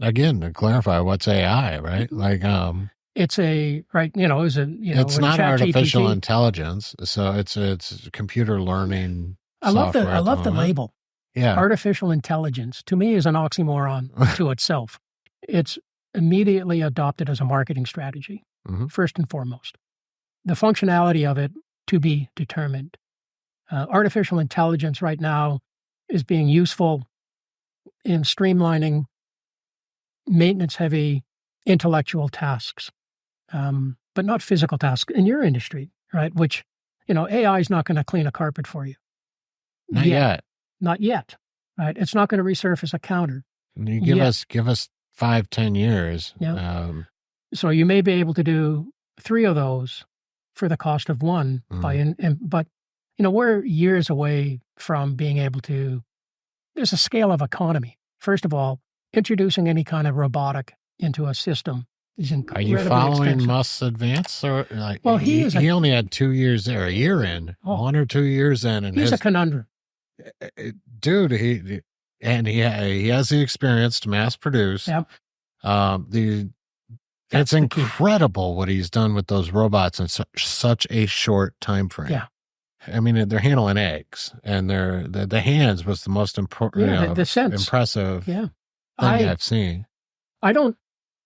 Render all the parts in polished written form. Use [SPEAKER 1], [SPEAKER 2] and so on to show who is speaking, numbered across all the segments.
[SPEAKER 1] again, to clarify, what's AI, right? Like,
[SPEAKER 2] it's a, right, is a,
[SPEAKER 1] it's not artificial
[SPEAKER 2] GPT,
[SPEAKER 1] intelligence. So it's computer learning software.
[SPEAKER 2] I love the label.
[SPEAKER 1] Yeah.
[SPEAKER 2] Artificial intelligence, to me, is an oxymoron to itself. It's immediately adopted as a marketing strategy, first and foremost. The functionality of it to be determined. Artificial intelligence right now is being useful in streamlining maintenance-heavy intellectual tasks, but not physical tasks in your industry, right? Which, AI is not going to clean a carpet for you.
[SPEAKER 1] Not yet.
[SPEAKER 2] Not yet, right? It's not going to resurface a counter.
[SPEAKER 1] You give us 5-10 years.
[SPEAKER 2] Yeah. So you may be able to do 3 of those for the cost of one but we're years away from being able to. There's a scale of economy. First of all, introducing any kind of robotic into a system is incredibly
[SPEAKER 1] expensive. Are you following
[SPEAKER 2] expensive.
[SPEAKER 1] Musk's advance? Or
[SPEAKER 2] well,
[SPEAKER 1] he only had 2 years there, a year in, 1 or 2 years in, and
[SPEAKER 2] he's a conundrum.
[SPEAKER 1] Dude, he has the experience to mass produce.
[SPEAKER 2] Yep.
[SPEAKER 1] It's incredible what he's done with those robots in such a short time frame.
[SPEAKER 2] Yeah.
[SPEAKER 1] I mean, they're handling eggs, and the hands was the most important,
[SPEAKER 2] the sense.
[SPEAKER 1] impressive
[SPEAKER 2] thing
[SPEAKER 1] I've seen.
[SPEAKER 2] I don't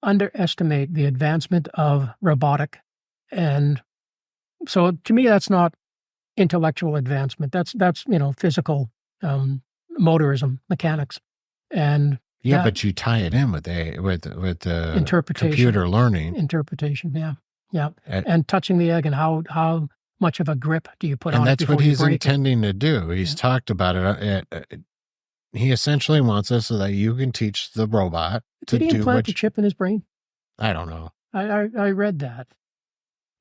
[SPEAKER 2] underestimate the advancement of robotic, and so to me, that's not intellectual advancement. That's physical motorism, mechanics, and
[SPEAKER 1] but you tie it in with
[SPEAKER 2] interpretation,
[SPEAKER 1] computer learning,
[SPEAKER 2] interpretation. Yeah, and touching the egg and how much of a grip do you put on it?
[SPEAKER 1] And that's what he's intending to do. He's talked about it. He essentially wants us so that you can teach the robot to do.
[SPEAKER 2] Did he implant the chip in his brain?
[SPEAKER 1] I don't know.
[SPEAKER 2] I read that.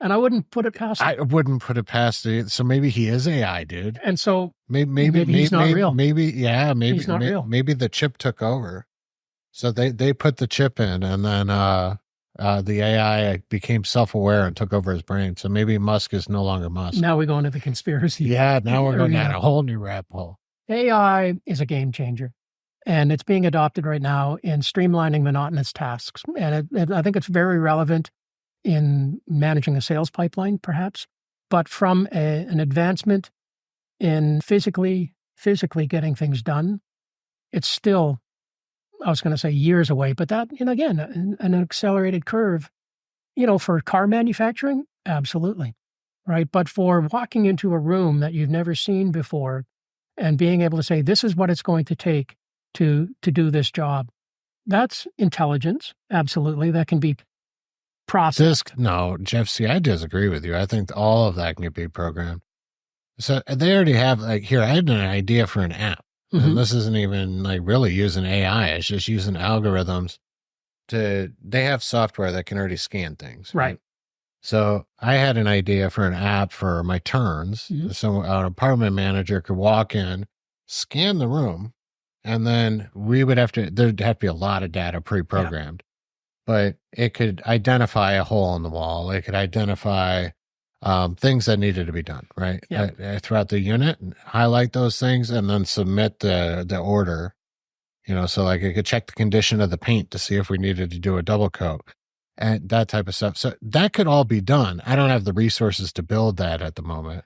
[SPEAKER 2] And I wouldn't put it past him.
[SPEAKER 1] I wouldn't put it past it. So maybe he is AI, dude.
[SPEAKER 2] And so
[SPEAKER 1] maybe
[SPEAKER 2] he's not real.
[SPEAKER 1] Maybe
[SPEAKER 2] he's not real.
[SPEAKER 1] Maybe the chip took over. So they put the chip in, and then the AI became self-aware and took over his brain. So maybe Musk is no longer Musk.
[SPEAKER 2] Now we go into the conspiracy.
[SPEAKER 1] Yeah, now we're going down a whole new rabbit hole.
[SPEAKER 2] AI is a game changer, and it's being adopted right now in streamlining monotonous tasks. And I think it's very relevant in managing a sales pipeline, perhaps. But from an advancement in physically getting things done, it's still, I was going to say years away, but that, again, an accelerated curve, for car manufacturing, absolutely, right? But for walking into a room that you've never seen before and being able to say, this is what it's going to take to do this job, that's intelligence, absolutely. That can be processed.
[SPEAKER 1] No, Jeff, see, I disagree with you. I think all of that can be programmed. So they already have, I had an idea for an app. And this isn't even really using AI. It's just using algorithms they have software that can already scan things.
[SPEAKER 2] Right.
[SPEAKER 1] So I had an idea for an app for my turns. So an apartment manager could walk in, scan the room, and then there'd have to be a lot of data pre-programmed, but it could identify a hole in the wall. It could identify things that needed to be done, right? Throughout the unit, and highlight those things and then submit the order, so it could check the condition of the paint to see if we needed to do a double coat and that type of stuff. So that could all be done. I don't have the resources to build that at the moment,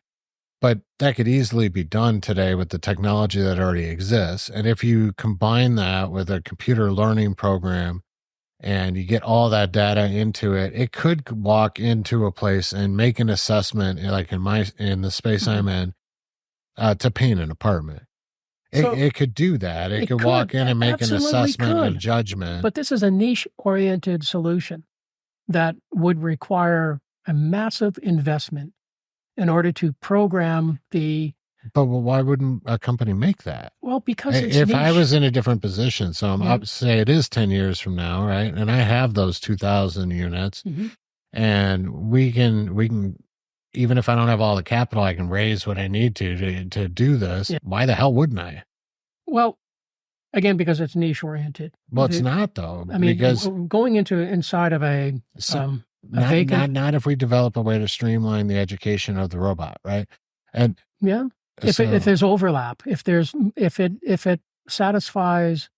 [SPEAKER 1] but that could easily be done today with the technology that already exists. And if you combine that with a computer learning program and you get all that data into it, it could walk into a place and make an assessment, in the space I'm in, to paint an apartment. It could do that. It could walk in and make an assessment and judgment.
[SPEAKER 2] But this is a niche-oriented solution that would require a massive investment in order to program the.
[SPEAKER 1] But why wouldn't a company make that?
[SPEAKER 2] Well, because it's
[SPEAKER 1] if
[SPEAKER 2] niche.
[SPEAKER 1] I was in a different position, so I'm up, say it is 10 years from now, right? And I have those 2,000 units, and we can, even if I don't have all the capital, I can raise what I need to do this. Yeah. Why the hell wouldn't I?
[SPEAKER 2] Well, again, because it's niche oriented.
[SPEAKER 1] Well, it's not though.
[SPEAKER 2] I mean,
[SPEAKER 1] because
[SPEAKER 2] going inside of a
[SPEAKER 1] not if we develop a way to streamline the education of the robot, right? And
[SPEAKER 2] if there's overlap, if it satisfies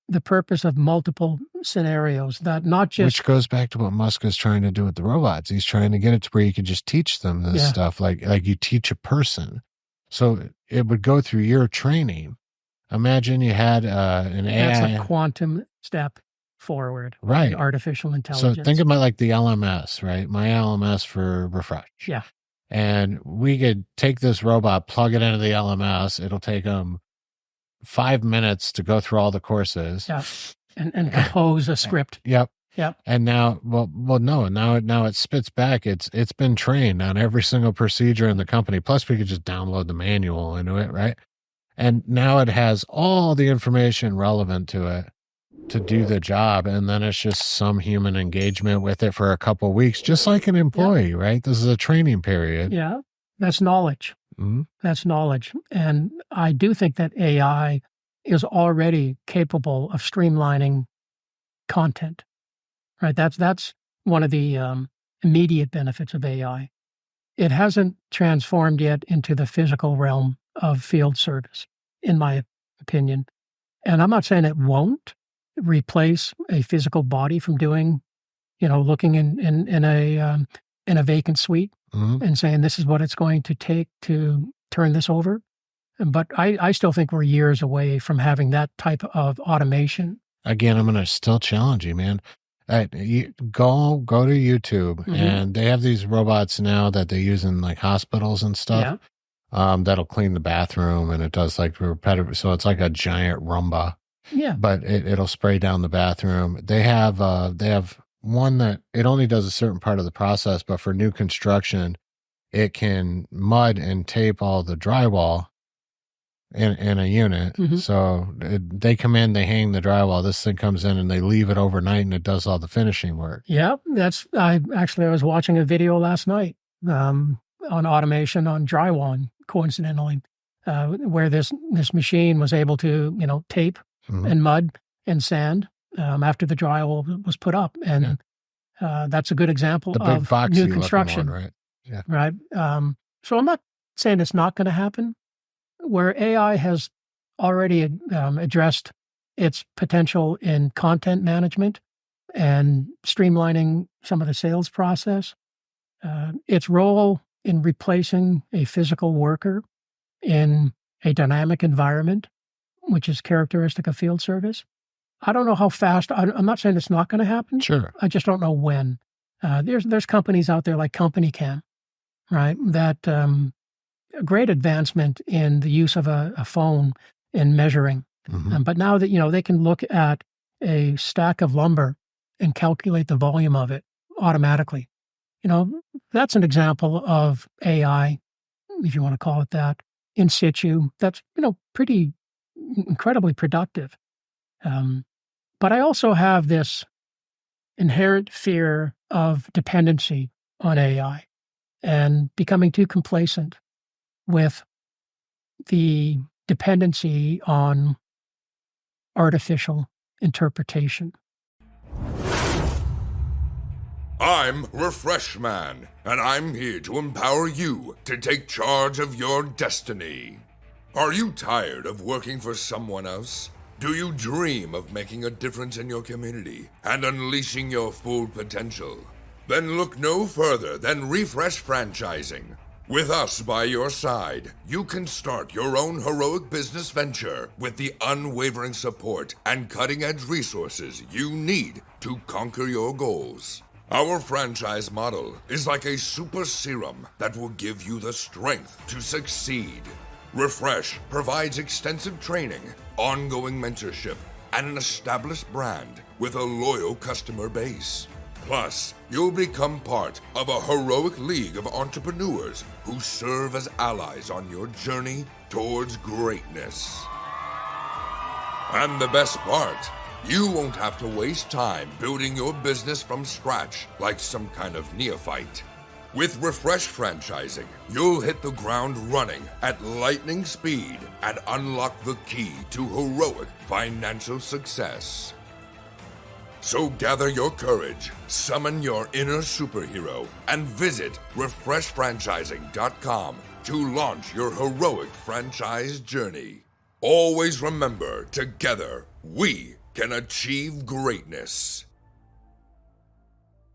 [SPEAKER 2] the purpose of multiple scenarios, that not just...
[SPEAKER 1] Which goes back to what Musk is trying to do with the robots. He's trying to get it to where you could just teach them this stuff, like you teach a person. So it would go through your training. Imagine you had an AI.
[SPEAKER 2] That's a quantum step forward.
[SPEAKER 1] Right.
[SPEAKER 2] Artificial intelligence.
[SPEAKER 1] So think about like the LMS, right? My LMS for Refresh.
[SPEAKER 2] Yeah.
[SPEAKER 1] And we could take this robot, plug it into the LMS. It'll take them 5 minutes to go through all the courses.
[SPEAKER 2] Yeah. And compose a script.
[SPEAKER 1] Yep.
[SPEAKER 2] Yep.
[SPEAKER 1] And now, now it spits back. It's been trained on every single procedure in the company. Plus, we could just download the manual into it, right? And now it has all the information relevant to it to do the job. And then it's just some human engagement with it for a couple of weeks, just like an employee, right? This is a training period.
[SPEAKER 2] Yeah. That's knowledge. Mm-hmm. That's knowledge. And I do think that AI is already capable of streamlining content, right? That's one of the immediate benefits of AI. It hasn't transformed yet into the physical realm of field service, in my opinion. And I'm not saying it won't replace a physical body from doing, looking in a vacant suite and saying this is what it's going to take to turn this over. But I still think we're years away from having that type of automation. Again,
[SPEAKER 1] I'm going to still challenge you, man. You go to YouTube, and they have these robots now that they use in like hospitals and stuff. Yeah. That'll clean the bathroom, and it does like repetitive. So it's like a giant Roomba.
[SPEAKER 2] Yeah.
[SPEAKER 1] But it'll spray down the bathroom. They have one that it only does a certain part of the process, but for new construction, it can mud and tape all the drywall in a unit. So they come in, they hang the drywall. This thing comes in and they leave it overnight, and it does all the finishing work.
[SPEAKER 2] Yeah, I was watching a video last night on automation on drywall, coincidentally, where this machine was able to tape and mud and sand after the drywall was put up, and that's a good example of new construction,
[SPEAKER 1] right? Yeah,
[SPEAKER 2] right. So I'm not saying it's not going to happen. Where AI has already addressed its potential in content management and streamlining some of the sales process, its role in replacing a physical worker in a dynamic environment, which is characteristic of field service. I don't know how fast. I'm not saying it's not going to happen.
[SPEAKER 1] Sure.
[SPEAKER 2] I just don't know when. There's companies out there like Company Can, right, that a great advancement in the use of a phone in measuring. But now that, they can look at a stack of lumber and calculate the volume of it automatically. That's an example of AI, if you want to call it that, in situ. That's, pretty incredibly productive. But I also have this inherent fear of dependency on AI and becoming too complacent with the dependency on artificial interpretation.
[SPEAKER 3] I'm Refreshman, and I'm here to empower you to take charge of your destiny. Are you tired of working for someone else? Do you dream of making a difference in your community and unleashing your full potential? Then look no further than Refresh Franchising. With us by your side, you can start your own heroic business venture with the unwavering support and cutting-edge resources you need to conquer your goals. Our franchise model is like a super serum that will give you the strength to succeed. Refresh provides extensive training, ongoing mentorship, and an established brand with a loyal customer base. Plus, you'll become part of a heroic league of entrepreneurs who serve as allies on your journey towards greatness. And the best part, you won't have to waste time building your business from scratch like some kind of neophyte. With Refresh Franchising, you'll hit the ground running at lightning speed and unlock the key to heroic financial success. So gather your courage, summon your inner superhero, and visit refreshfranchising.com to launch your heroic franchise journey. Always remember, together, we can achieve greatness.